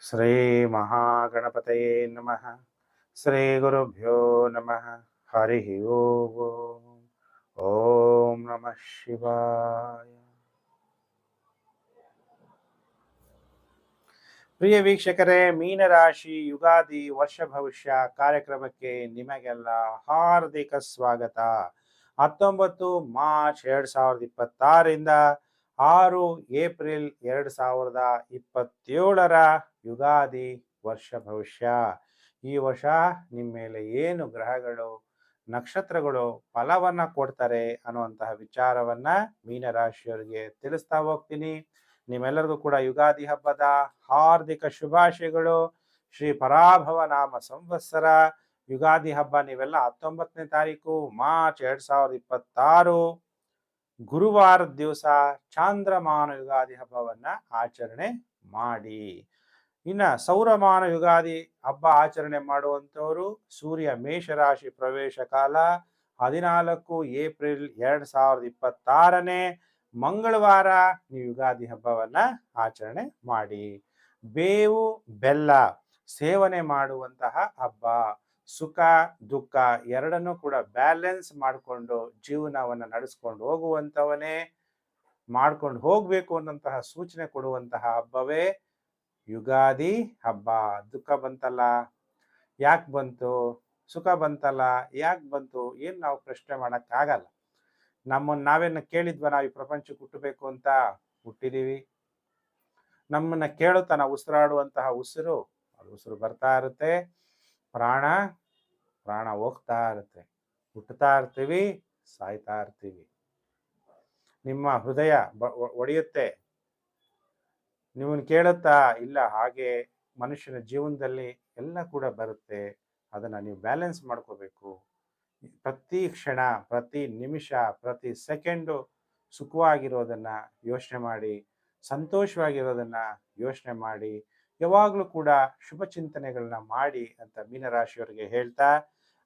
ಶ್ರೀ ಮಹಾಗಣಪತಯೇ ನಮಃ. ಶ್ರೀ ಗುರುಭ್ಯೋ ನಮಃ. ಹರಿ ಓಂ. ಓಂ ನಮಃ ಶಿವಾಯ. ಪ್ರಿಯ ವೀಕ್ಷಕರೇ, ಮೀನರಾಶಿ ಯುಗಾದಿ ವರ್ಷ ಭವಿಷ್ಯ ಕಾರ್ಯಕ್ರಮಕ್ಕೆ ನಿಮಗೆಲ್ಲ ಹಾರ್ದಿಕ ಸ್ವಾಗತ. 19 ಮಾರ್ಚ್ 2026ರಿಂದ 6 ಏಪ್ರಿಲ್ 2027ರ ಯುಗಾದಿ ವರ್ಷ ಭವಿಷ್ಯ. ಈ ವರ್ಷ ನಿಮ್ಮ ಮೇಲೆ ಏನು ಗ್ರಹಗಳು ನಕ್ಷತ್ರಗಳು ಫಲವನ್ನ ಕೊಡ್ತಾರೆ ಅನ್ನುವಂತಹ ವಿಚಾರವನ್ನ ಮೀನರಾಶಿಯವರಿಗೆ ತಿಳಿಸ್ತಾ ಹೋಗ್ತೀನಿ. ನಿಮ್ಮೆಲ್ಲರಿಗೂ ಕೂಡ ಯುಗಾದಿ ಹಬ್ಬದ ಹಾರ್ದಿಕ ಶುಭಾಶಯಗಳು. ಶ್ರೀ ಪರಾಭವ ನಾಮ ಸಂವತ್ಸರ ಯುಗಾದಿ ಹಬ್ಬ ನೀವೆಲ್ಲ 19ನೇ ತಾರೀಕು ಮಾರ್ಚ್ 2026 ಗುರುವಾರದ ದಿವಸ ಚಾಂದ್ರಮಾನ ಯುಗಾದಿ ಹಬ್ಬವನ್ನ ಆಚರಣೆ ಮಾಡಿ. ಇನ್ನ ಸೌರಮಾನ ಯುಗಾದಿ ಹಬ್ಬ ಆಚರಣೆ ಮಾಡುವಂತವರು ಸೂರ್ಯ ಮೇಷರಾಶಿ ಪ್ರವೇಶ ಕಾಲ 14 ಏಪ್ರಿಲ್ 2026ನೇ ಮಂಗಳವಾರ ನೀವು ಯುಗಾದಿ ಹಬ್ಬವನ್ನ ಆಚರಣೆ ಮಾಡಿ. ಬೇವು ಬೆಲ್ಲ ಸೇವನೆ ಮಾಡುವಂತಹ ಹಬ್ಬ. ಸುಖ ದುಃಖ ಎರಡನ್ನೂ ಕೂಡ ಬ್ಯಾಲೆನ್ಸ್ ಮಾಡಿಕೊಂಡು ಜೀವನವನ್ನು ನಡೆಸ್ಕೊಂಡು ಹೋಗುವಂಥವನೇ ಮಾಡ್ಕೊಂಡು ಹೋಗ್ಬೇಕು ಅನ್ನೋಂತಹ ಸೂಚನೆ ಕೊಡುವಂತಹ ಹಬ್ಬವೇ ಯುಗಾದಿ ಹಬ್ಬ. ದುಃಖ ಬಂತಲ್ಲ ಯಾಕೆ ಬಂತು, ಸುಖ ಬಂತಲ್ಲ ಯಾಕೆ ಬಂತು, ಏನು ನಾವು ಪ್ರಶ್ನೆ ಮಾಡೋಕ್ಕಾಗಲ್ಲ. ನಮ್ಮನ್ನು ನಾವೇನು ಕೇಳಿದ್ವ ನಾವು ಈ ಪ್ರಪಂಚಕ್ಕೆ ಹುಟ್ಟಬೇಕು ಅಂತ? ಹುಟ್ಟಿದೀವಿ. ನಮ್ಮನ್ನ ಕೇಳುತ್ತಾ ನಾವು ಉಸಿರಾಡುವಂತಹ ಉಸಿರು, ಅದು ಉಸಿರು ಬರ್ತಾ ಇರುತ್ತೆ. ಪ್ರಾಣ ಹೋಗ್ತಾ ಇರುತ್ತೆ. ಹುಟ್ಟುತ್ತಾ ಇರ್ತೀವಿ, ಸಾಯ್ತಾ ಇರ್ತೀವಿ. ನಿಮ್ಮ ಹೃದಯ ಒಡೆಯುತ್ತೆ, ನಿಮ್ಮನ್ನು ಕೇಳುತ್ತಾ ಇಲ್ಲ. ಹಾಗೆ ಮನುಷ್ಯನ ಜೀವನದಲ್ಲಿ ಎಲ್ಲ ಕೂಡ ಬರುತ್ತೆ. ಅದನ್ನು ನೀವು ಬ್ಯಾಲೆನ್ಸ್ ಮಾಡ್ಕೋಬೇಕು. ಪ್ರತಿ ಕ್ಷಣ, ಪ್ರತಿ ನಿಮಿಷ, ಪ್ರತಿ ಸೆಕೆಂಡು ಸುಖವಾಗಿರೋದನ್ನ ಯೋಚನೆ ಮಾಡಿ, ಸಂತೋಷವಾಗಿರೋದನ್ನ ಯೋಚನೆ ಮಾಡಿ, ಯಾವಾಗಲೂ ಕೂಡ ಶುಭ ಚಿಂತನೆಗಳನ್ನ ಮಾಡಿ ಅಂತ ಮೀನರಾಶಿಯವರಿಗೆ ಹೇಳ್ತಾ,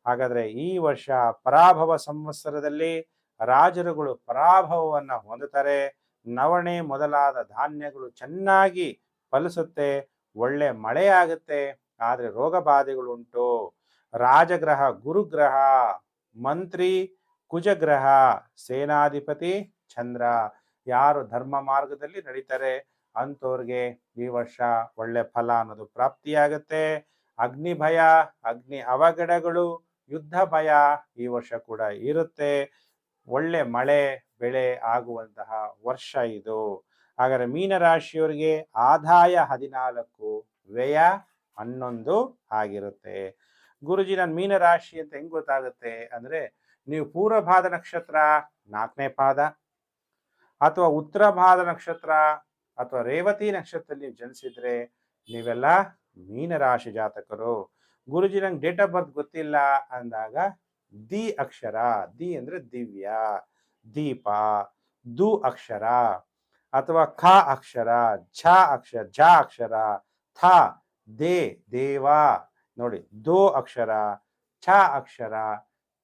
ಹಾಗಾದ್ರೆ ಈ ವರ್ಷ ಪರಾಭವ ಸಂವತ್ಸರದಲ್ಲಿ ರಾಜರುಗಳು ಪರಾಭವವನ್ನು ಹೊಂದುತ್ತಾರೆ. ನವಣೆ ಮೊದಲಾದ ಧಾನ್ಯಗಳು ಚೆನ್ನಾಗಿ ಫಲಿಸುತ್ತೆ, ಒಳ್ಳೆ ಮಳೆ ಆಗುತ್ತೆ. ಆದರೆ ರೋಗ ಬಾಧೆಗಳು ಉಂಟು. ರಾಜಗ್ರಹ ಗುರುಗ್ರಹ, ಮಂತ್ರಿ ಕುಜಗ್ರಹ, ಸೇನಾಧಿಪತಿ ಚಂದ್ರ, ಯಾರು ಧರ್ಮ ಮಾರ್ಗದಲ್ಲಿ ನಡೀತಾರೆ ಅಂಥವ್ರಿಗೆ ಈ ವರ್ಷ ಒಳ್ಳೆ ಫಲ ಅನ್ನೋದು ಪ್ರಾಪ್ತಿಯಾಗುತ್ತೆ. ಅಗ್ನಿ ಭಯ, ಅಗ್ನಿ ಅವಘಡಗಳು, ಯುದ್ಧ ಭಯ ಈ ವರ್ಷ ಕೂಡ ಇರುತ್ತೆ. ಒಳ್ಳೆ ಮಳೆ ಬೆಳೆ ಆಗುವಂತಹ ವರ್ಷ ಇದು. ಹಾಗಾದ್ರೆ ಮೀನರಾಶಿಯವರಿಗೆ ಆದಾಯ 14, ವ್ಯಯ 11 ಆಗಿರುತ್ತೆ. ಗುರುಜಿ, ನಾನು ಮೀನರಾಶಿ ಅಂತ ಹೆಂಗ್ ಗೊತ್ತಾಗುತ್ತೆ ಅಂದ್ರೆ, ನೀವು ಪೂರ್ವಭಾದ ನಕ್ಷತ್ರ 4ನೇ ಪಾದ ಅಥವಾ ಉತ್ತರ ಭಾದ ನಕ್ಷತ್ರ ಅಥವಾ ರೇವತಿ ನಕ್ಷತ್ರದಲ್ಲಿ ನೀವು ಜನಿಸಿದ್ರೆ ನೀವೆಲ್ಲ ಮೀನರಾಶಿ ಜಾತಕರು. ಗುರುಜಿ, ನಂಗೆ ಡೇಟ್ ಆಫ್ ಬರ್ತ್ ಗೊತ್ತಿಲ್ಲ ಅಂದಾಗ ದಿ ಅಕ್ಷರ, ದಿ ಅಂದ್ರೆ ದಿವ್ಯ, ದೀಪ, ದು ಅಕ್ಷರ ಅಥವಾ ಖ ಅಕ್ಷರ, ಝ ಅಕ್ಷರ, ಝ ಅಕ್ಷರ, ಥ ದೇವ ನೋಡಿ, ದೋ ಅಕ್ಷರ, ಛ ಅಕ್ಷರ,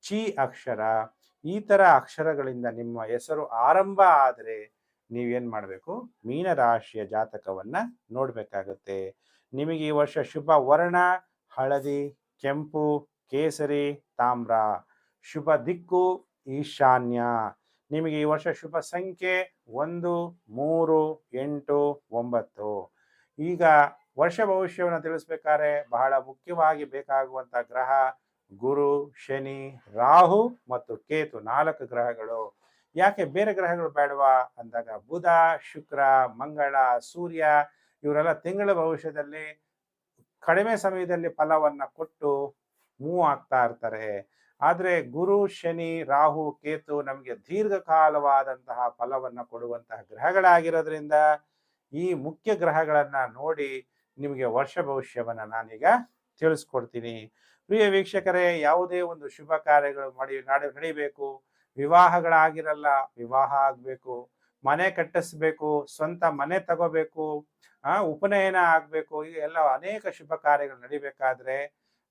ಚಿ ಅಕ್ಷರ, ಈ ತರ ಅಕ್ಷರಗಳಿಂದ ನಿಮ್ಮ ಹೆಸರು ಆರಂಭ ಆದರೆ ನೀವೇನ್ ಮಾಡಬೇಕು? ಮೀನರಾಶಿಯ ಜಾತಕವನ್ನ ನೋಡ್ಬೇಕಾಗತ್ತೆ. ನಿಮಗೆ ಈ ವರ್ಷ ಶುಭ ವರ್ಣ ಹಳದಿ, ಕೆಂಪು, ಕೇಸರಿ, ತಾಮ್ರ. ಶುಭ ದಿಕ್ಕು ಈಶಾನ್ಯ. ನಿಮಗೆ ಈ ವರ್ಷ ಶುಭ ಸಂಖ್ಯೆ 1, 3, 8, 9. ಈಗ ವರ್ಷ ಭವಿಷ್ಯವನ್ನು ತಿಳಿಸ್ಬೇಕಾದ್ರೆ ಬಹಳ ಮುಖ್ಯವಾಗಿ ಬೇಕಾಗುವಂತ ಗ್ರಹ ಗುರು, ಶನಿ, ರಾಹು ಮತ್ತು ಕೇತು, 4 ಗ್ರಹಗಳು. ಯಾಕೆ ಬೇರೆ ಗ್ರಹಗಳು ಬೇಡವಾ ಅಂದಾಗ ಬುಧ, ಶುಕ್ರ, ಮಂಗಳ, ಸೂರ್ಯ ಇವರೆಲ್ಲ ತಿಂಗಳ ಭವಿಷ್ಯದಲ್ಲಿ ಕಡಿಮೆ ಸಮಯದಲ್ಲಿ ಫಲವನ್ನ ಕೊಟ್ಟು ಮೂವ್ ಆಗ್ತಾ ಇರ್ತಾರೆ. ಆದ್ರೆ ಗುರು, ಶನಿ, ರಾಹು, ಕೇತು ನಮಗೆ ದೀರ್ಘಕಾಲವಾದಂತಹ ಫಲವನ್ನ ಕೊಡುವಂತಹ ಗ್ರಹಗಳಾಗಿರೋದ್ರಿಂದ ಈ ಮುಖ್ಯ ಗ್ರಹಗಳನ್ನ ನೋಡಿ ನಿಮಗೆ ವರ್ಷ ಭವಿಷ್ಯವನ್ನ ನಾನೀಗ ತಿಳಿಸ್ಕೊಡ್ತೀನಿ. ಪ್ರಿಯ ವೀಕ್ಷಕರೇ, ಯಾವುದೇ ಒಂದು ಶುಭ ಕಾರ್ಯಗಳು ನಡಿಬೇಕು, ವಿವಾಹಗಳಾಗಿರಲ್ಲ, ವಿವಾಹ ಆಗ್ಬೇಕು, ಮನೆ ಕಟ್ಟಿಸ್ಬೇಕು, ಸ್ವಂತ ಮನೆ ತಗೋಬೇಕು, ಉಪನಯನ ಆಗ್ಬೇಕು, ಈಗ ಎಲ್ಲ ಅನೇಕ ಶುಭ ಕಾರ್ಯಗಳು ನಡಿಬೇಕಾದ್ರೆ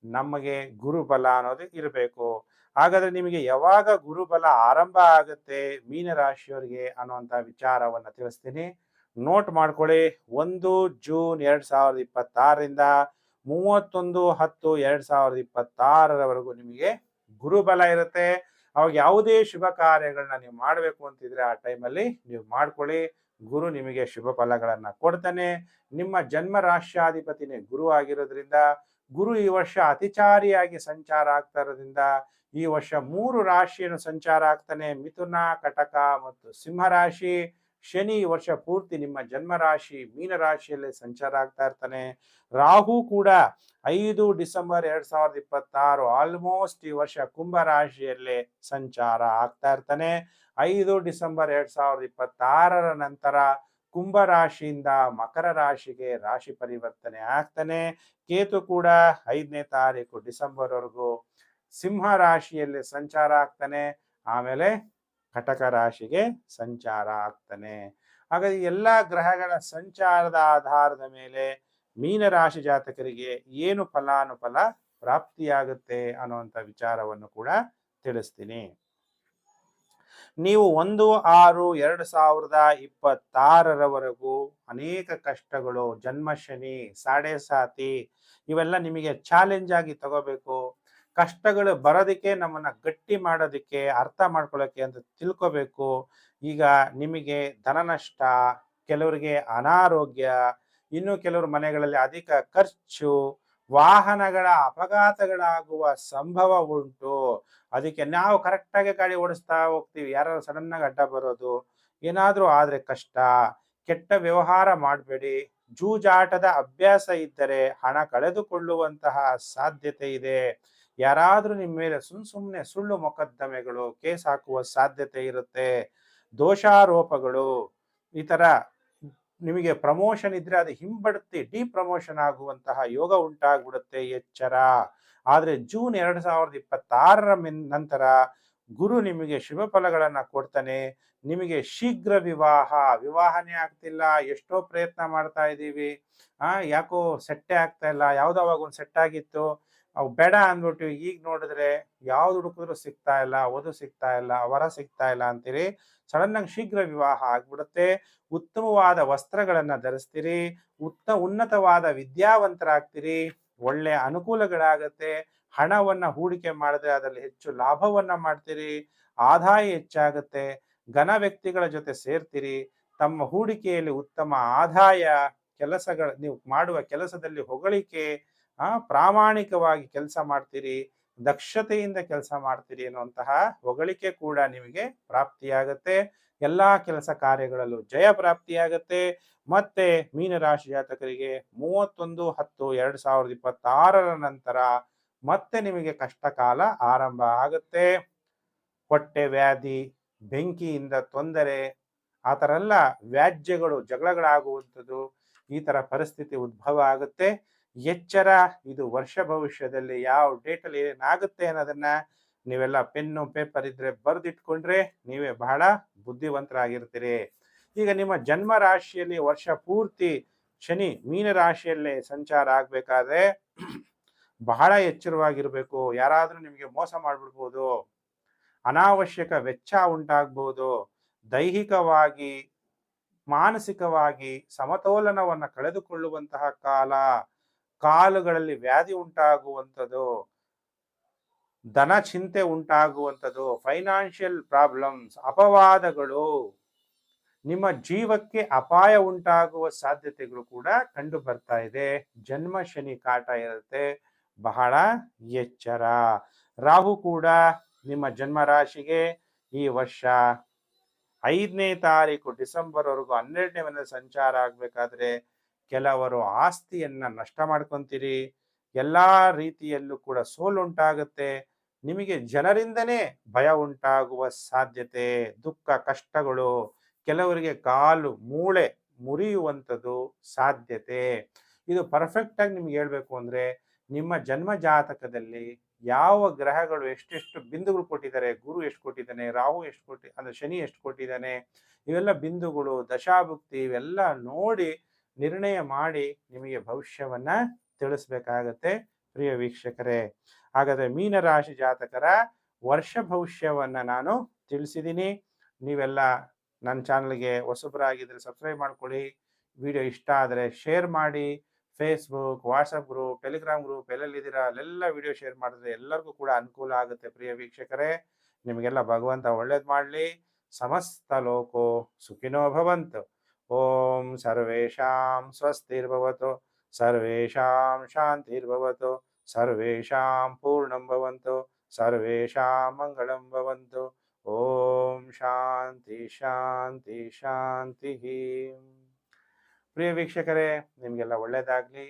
ನಮಗೆ ಗುರುಬಲ ಅನ್ನೋದು ಇರಬೇಕು. ಹಾಗಾದ್ರೆ ನಿಮಗೆ ಯಾವಾಗ ಗುರುಬಲ ಆರಂಭ ಆಗುತ್ತೆ ಮೀನರಾಶಿಯವರಿಗೆ ಅನ್ನುವಂಥ ವಿಚಾರವನ್ನ ತಿಳಿಸ್ತೀನಿ. ನೋಟ್ ಮಾಡ್ಕೊಳ್ಳಿ. 1 ಜೂನ್ 2026ರಿಂದ 31/10/2026 ನಿಮಗೆ ಗುರುಬಲ ಇರುತ್ತೆ. ಅವಾಗ ಯಾವುದೇ ಶುಭ ಕಾರ್ಯಗಳನ್ನ ನೀವು ಮಾಡಬೇಕು ಅಂತಿದ್ರೆ ಆ ಟೈಮಲ್ಲಿ ನೀವು ಮಾಡ್ಕೊಳ್ಳಿ. ಗುರು ನಿಮಗೆ ಶುಭ ಫಲಗಳನ್ನ ಕೊಡ್ತಾನೆ. ನಿಮ್ಮ ಜನ್ಮ ರಾಶ್ಯಾಧಿಪತಿನೇ ಗುರು ಆಗಿರೋದ್ರಿಂದ, ಗುರು ಈ ವರ್ಷ ಅತಿಚಾರಿಯಾಗಿ ಸಂಚಾರ ಆಗ್ತಾ ಇರೋದ್ರಿಂದ ಈ ವರ್ಷ 3 ರಾಶಿಯನ್ನು ಸಂಚಾರ ಆಗ್ತಾನೆ. ಮಿಥುನ, ಕಟಕ ಮತ್ತು ಸಿಂಹ ರಾಶಿ. ಶನಿ ಈ ವರ್ಷ ಪೂರ್ತಿ ನಿಮ್ಮ ಜನ್ಮ ರಾಶಿ ಮೀನ ರಾಶಿಯಲ್ಲಿ ಸಂಚಾರ ಆಗ್ತಾ ಇರ್ತಾನೆ. ರಾಹು ಕೂಡ 5 ಡಿಸೆಂಬರ್ 2026 ಆಲ್ಮೋಸ್ಟ್ ಈ ವರ್ಷ ಕುಂಭ ರಾಶಿಯಲ್ಲೇ ಸಂಚಾರ ಆಗ್ತಾ ಇರ್ತಾನೆ. 5 ಡಿಸೆಂಬರ್ 2026 ನಂತರ ಕುಂಭ ರಾಶಿಯಿಂದ ಮಕರ ರಾಶಿಗೆ ರಾಶಿ ಪರಿವರ್ತನೆ ಆಗ್ತಾನೆ. ಕೇತು ಕೂಡ 5ನೇ ತಾರೀಕು ಡಿಸೆಂಬರ್ವರೆಗೂ ಸಿಂಹ ರಾಶಿಯಲ್ಲಿ ಸಂಚಾರ ಆಗ್ತಾನೆ. ಆಮೇಲೆ ಕಟಕ ರಾಶಿಗೆ ಸಂಚಾರ ಆಗ್ತಾನೆ. ಹಾಗಾಗಿ ಎಲ್ಲ ಗ್ರಹಗಳ ಸಂಚಾರದ ಆಧಾರದ ಮೇಲೆ ಮೀನರಾಶಿ ಜಾತಕರಿಗೆ ಏನು ಫಲಾನುಫಲ ಪ್ರಾಪ್ತಿಯಾಗುತ್ತೆ ಅನ್ನುವಂಥ ವಿಚಾರವನ್ನು ಕೂಡ ತಿಳಿಸ್ತೀನಿ. ನೀವು 1/6/2026 ಅನೇಕ ಕಷ್ಟಗಳು, ಜನ್ಮಶನಿ, ಸಾಡೆ ಸಾತಿ ಇವೆಲ್ಲ ನಿಮಗೆ ಚಾಲೆಂಜ್ ಆಗಿ ತಗೋಬೇಕು. ಕಷ್ಟಗಳು ಬರೋದಕ್ಕೆ ನಮ್ಮನ್ನ ಗಟ್ಟಿ ಮಾಡೋದಕ್ಕೆ, ಅರ್ಥ ಮಾಡ್ಕೊಳ್ಳೋಕೆ ಅಂತ ತಿಳ್ಕೋಬೇಕು. ಈಗ ನಿಮಗೆ ಧನ ನಷ್ಟ, ಕೆಲವರಿಗೆ ಅನಾರೋಗ್ಯ, ಇನ್ನು ಕೆಲವರು ಮನೆಗಳಲ್ಲಿ ಅಧಿಕ ಖರ್ಚು, ವಾಹನಗಳ ಅಪಘಾತಗಳಾಗುವ ಸಂಭವ ಉಂಟು. ಅದಕ್ಕೆ ನಾವು ಕರೆಕ್ಟಾಗಿ ಗಾಡಿ ಓಡಿಸ್ತಾ ಹೋಗ್ತೀವಿ, ಯಾರು ಸಡನ್ ಆಗಿ ಅಡ್ಡ ಬರೋದು, ಏನಾದ್ರೂ ಆದ್ರೆ ಕಷ್ಟ. ಕೆಟ್ಟ ವ್ಯವಹಾರ ಮಾಡಬೇಡಿ. ಜೂಜಾಟದ ಅಭ್ಯಾಸ ಇದ್ದರೆ ಹಣ ಕಳೆದುಕೊಳ್ಳುವಂತಹ ಸಾಧ್ಯತೆ ಇದೆ. ಯಾರಾದ್ರೂ ನಿಮ್ಮ ಮೇಲೆ ಸುಮ್ಮನೆ ಸುಳ್ಳು ಮೊಕದ್ದಮೆಗಳು, ಕೇಸ್ ಹಾಕುವ ಸಾಧ್ಯತೆ ಇರುತ್ತೆ. ದೋಷಾರೋಪಗಳು, ಈ ತರ ನಿಮಗೆ ಪ್ರಮೋಷನ್ ಇದ್ರೆ ಅದು ಹಿಂಬಡ್ತಿ ಡಿಪ್ರಮೋಷನ್ ಆಗುವಂತಹ ಯೋಗ ಉಂಟಾಗ್ಬಿಡುತ್ತೆ, ಎಚ್ಚರ. ಆದ್ರೆ ಜೂನ್ 2026 ನಂತರ ಗುರು ನಿಮಗೆ ಶುಭ ಫಲಗಳನ್ನ ಕೊಡ್ತಾನೆ. ನಿಮಗೆ ಶೀಘ್ರ ವಿವಾಹನೇ ಆಗ್ತಿಲ್ಲ, ಎಷ್ಟೋ ಪ್ರಯತ್ನ ಮಾಡ್ತಾ ಇದ್ದೀವಿ, ಯಾಕೋ ಸೆಟ್ಟೇ ಆಗ್ತಾ ಇಲ್ಲ, ಯಾವ್ದವಾಗ ಒಂದು ಸೆಟ್ ಆಗಿತ್ತು, ಅವು ಬೇಡ ಅಂದ್ಬಿಟ್ಟು ಈಗ ನೋಡಿದ್ರೆ ಯಾವ್ದು ಹುಡುಕಿದ್ರು ಸಿಗ್ತಾ ಇಲ್ಲ, ವಧು ಸಿಗ್ತಾ ಇಲ್ಲ, ವರ ಸಿಗ್ತಾ ಇಲ್ಲ ಅಂತೀರಿ. ಸಡನ್ ಆಗಿ ಶೀಘ್ರ ವಿವಾಹ ಆಗ್ಬಿಡುತ್ತೆ. ಉತ್ತಮವಾದ ವಸ್ತ್ರಗಳನ್ನ ಧರಿಸ್ತೀರಿ. ಉನ್ನತವಾದ ವಿದ್ಯಾವಂತರಾಗ್ತೀರಿ. ಒಳ್ಳೆ ಅನುಕೂಲಗಳಾಗತ್ತೆ. ಹಣವನ್ನ ಹೂಡಿಕೆ ಮಾಡಿದ್ರೆ ಅದರಲ್ಲಿ ಹೆಚ್ಚು ಲಾಭವನ್ನ ಮಾಡ್ತೀರಿ. ಆದಾಯ ಹೆಚ್ಚಾಗುತ್ತೆ. ಘನ ವ್ಯಕ್ತಿಗಳ ಜೊತೆ ಸೇರ್ತೀರಿ. ತಮ್ಮ ಹೂಡಿಕೆಯಲ್ಲಿ ಉತ್ತಮ ಆದಾಯ, ನೀವು ಮಾಡುವ ಕೆಲಸದಲ್ಲಿ ಹೊಗಳಿಕೆ, ಪ್ರಾಮಾಣಿಕವಾಗಿ ಕೆಲಸ ಮಾಡ್ತೀರಿ, ದಕ್ಷತೆಯಿಂದ ಕೆಲಸ ಮಾಡ್ತೀರಿ ಅನ್ನುವಂತಹ ಹೊಗಳಿಕೆ ಕೂಡ ನಿಮಗೆ ಪ್ರಾಪ್ತಿಯಾಗತ್ತೆ. ಎಲ್ಲಾ ಕೆಲಸ ಕಾರ್ಯಗಳಲ್ಲೂ ಜಯ ಪ್ರಾಪ್ತಿಯಾಗತ್ತೆ. ಮತ್ತೆ ಮೀನರಾಶಿ ಜಾತಕರಿಗೆ 31/10/2026 ನಂತರ ಮತ್ತೆ ನಿಮಗೆ ಕಷ್ಟ ಕಾಲ ಆರಂಭ ಆಗುತ್ತೆ. ಹೊಟ್ಟೆ ವ್ಯಾಧಿ, ಬೆಂಕಿಯಿಂದ ತೊಂದರೆ, ಆ ಥರ ಎಲ್ಲ ವ್ಯಾಜ್ಯಗಳು, ಜಗಳಗಳಾಗುವಂಥದ್ದು, ಈ ತರ ಪರಿಸ್ಥಿತಿ ಉದ್ಭವ ಆಗುತ್ತೆ. ಎಚ್ಚರ. ಇದು ವರ್ಷ ಭವಿಷ್ಯದಲ್ಲಿ ಯಾವ ಡೇಟಲ್ಲಿ ಏನಾಗುತ್ತೆ ಅನ್ನೋದನ್ನ ನೀವೆಲ್ಲ ಪೆನ್ನು ಪೇಪರ್ ಇದ್ರೆ ಬರೆದಿಟ್ಕೊಂಡ್ರೆ ನೀವೇ ಬಹಳ ಬುದ್ಧಿವಂತರಾಗಿರ್ತೀರಿ. ಈಗ ನಿಮ್ಮ ಜನ್ಮ ರಾಶಿಯಲ್ಲಿ ವರ್ಷ ಪೂರ್ತಿ ಶನಿ ಮೀನ ರಾಶಿಯಲ್ಲೇ ಸಂಚಾರ ಆಗ್ಬೇಕಾದ್ರೆ ಬಹಳ ಎಚ್ಚರವಾಗಿರ್ಬೇಕು. ಯಾರಾದ್ರೂ ನಿಮಗೆ ಮೋಸ ಮಾಡ್ಬಿಡ್ಬೋದು, ಅನಾವಶ್ಯಕ ವೆಚ್ಚ ಉಂಟಾಗ್ಬೋದು, ದೈಹಿಕವಾಗಿ ಮಾನಸಿಕವಾಗಿ ಸಮತೋಲನವನ್ನ ಕಳೆದುಕೊಳ್ಳುವಂತಹ ಕಾಲುಗಳಲ್ಲಿ ವ್ಯಾಧಿ ಉಂಟಾಗುವಂಥದ್ದು, ಧನ ಚಿಂತೆ ಉಂಟಾಗುವಂಥದ್ದು, ಫೈನಾನ್ಷಿಯಲ್ ಪ್ರಾಬ್ಲಮ್ಸ್, ಅಪವಾದಗಳು, ನಿಮ್ಮ ಜೀವಕ್ಕೆ ಅಪಾಯ ಉಂಟಾಗುವ ಸಾಧ್ಯತೆಗಳು ಕೂಡ ಕಂಡು ಬರ್ತಾ ಇದೆ. ಜನ್ಮ ಶನಿ ಕಾಟ ಇರುತ್ತೆ, ಬಹಳ ಎಚ್ಚರ. ರಾಹು ಕೂಡ ನಿಮ್ಮ ಜನ್ಮ ರಾಶಿಗೆ ಈ ವರ್ಷ 5ನೇ ತಾರೀಕು ಡಿಸೆಂಬರ್ವರೆಗೂ 12ನೇ ಮನೆ ಸಂಚಾರ ಆಗ್ಬೇಕಾದ್ರೆ ಕೆಲವರು ಆಸ್ತಿಯನ್ನ ನಷ್ಟ ಮಾಡ್ಕೊಂತೀರಿ. ಎಲ್ಲಾ ರೀತಿಯಲ್ಲೂ ಕೂಡ ಸೋಲುಂಟಾಗುತ್ತೆ. ನಿಮಗೆ ಜನರಿಂದನೇ ಭಯ ಉಂಟಾಗುವ ಸಾಧ್ಯತೆ, ದುಃಖ ಕಷ್ಟಗಳು, ಕೆಲವರಿಗೆ ಕಾಲು ಮೂಳೆ ಮುರಿಯುವಂಥದ್ದು ಸಾಧ್ಯತೆ. ಇದು ಪರ್ಫೆಕ್ಟ್ ಆಗಿ ನಿಮ್ಗೆ ಹೇಳ್ಬೇಕು ಅಂದ್ರೆ ನಿಮ್ಮ ಜನ್ಮ ಜಾತಕದಲ್ಲಿ ಯಾವ ಗ್ರಹಗಳು ಎಷ್ಟೆಷ್ಟು ಬಿಂದುಗಳು ಕೊಟ್ಟಿದ್ದಾರೆ, ಗುರು ಎಷ್ಟು ಕೊಟ್ಟಿದ್ದಾನೆ, ರಾಹು ಎಷ್ಟು ಅಂದ್ರೆ ಶನಿ ಎಷ್ಟು ಕೊಟ್ಟಿದ್ದಾನೆ, ಇವೆಲ್ಲ ಬಿಂದುಗಳು, ದಶಾಭುಕ್ತಿ ಇವೆಲ್ಲ ನೋಡಿ ನಿರ್ಣಯ ಮಾಡಿ ನಿಮಗೆ ಭವಿಷ್ಯವನ್ನ ತಿಳಿಸ್ಬೇಕಾಗತ್ತೆ ಪ್ರಿಯ ವೀಕ್ಷಕರೇ. ಹಾಗಾದ್ರೆ ಮೀನರಾಶಿ ಜಾತಕರ ವರ್ಷ ಭವಿಷ್ಯವನ್ನ ನಾನು ತಿಳಿಸಿದ್ದೀನಿ. ನೀವೆಲ್ಲ ನನ್ನ ಚಾನಲ್ಗೆ ಹೊಸಬರಾಗಿದ್ದರೆ ಸಬ್ಸ್ಕ್ರೈಬ್ ಮಾಡ್ಕೊಳ್ಳಿ. ವಿಡಿಯೋ ಇಷ್ಟ ಆದರೆ ಶೇರ್ ಮಾಡಿ. Facebook, WhatsApp group, Telegram group ಎಲ್ಲೆಲ್ಲಿದ್ದೀರಾ ಅಲ್ಲೆಲ್ಲ ವಿಡಿಯೋ ಶೇರ್ ಮಾಡಿದ್ರೆ ಎಲ್ಲರಿಗೂ ಕೂಡ ಅನುಕೂಲ ಆಗುತ್ತೆ. ಪ್ರಿಯ ವೀಕ್ಷಕರೇ, ನಿಮಗೆಲ್ಲ ಭಗವಂತ ಒಳ್ಳೇದು ಮಾಡಲಿ. ಸಮಸ್ತ ಲೋಕೋ ಸುಖಿನೋ ಭವಂತು. ಓಂ ಸರ್ವೇಷಾಂ ಸ್ವಸ್ತಿರ್ಭವತು, ಸರ್ವೇಷಾಂ ಶಾಂತಿರ್ಭವತು, ಸರ್ವೇಷಾಂ ಪೂರ್ಣಂ ಭವಂತು, ಸರ್ವೇಷಾಂ ಮಂಗಳಂ ಭವಂತು. ಓಂ ಶಾಂತಿ ಶಾಂತಿ ಶಾಂತಿ. ಪ್ರಿಯ ವೀಕ್ಷಕರೇ, ನಿಮಗೆಲ್ಲ ಒಳ್ಳೆಯದಾಗಲಿ.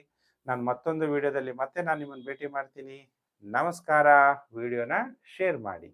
ನಾನು ಮತ್ತೊಂದು ವಿಡಿಯೋದಲ್ಲಿ ಮತ್ತೆ ನಾನು ನಿಮ್ಮನ್ನು ಭೇಟಿ ಮಾಡ್ತೀನಿ. ನಮಸ್ಕಾರ. ವಿಡಿಯೋನ ಶೇರ್ ಮಾಡಿ.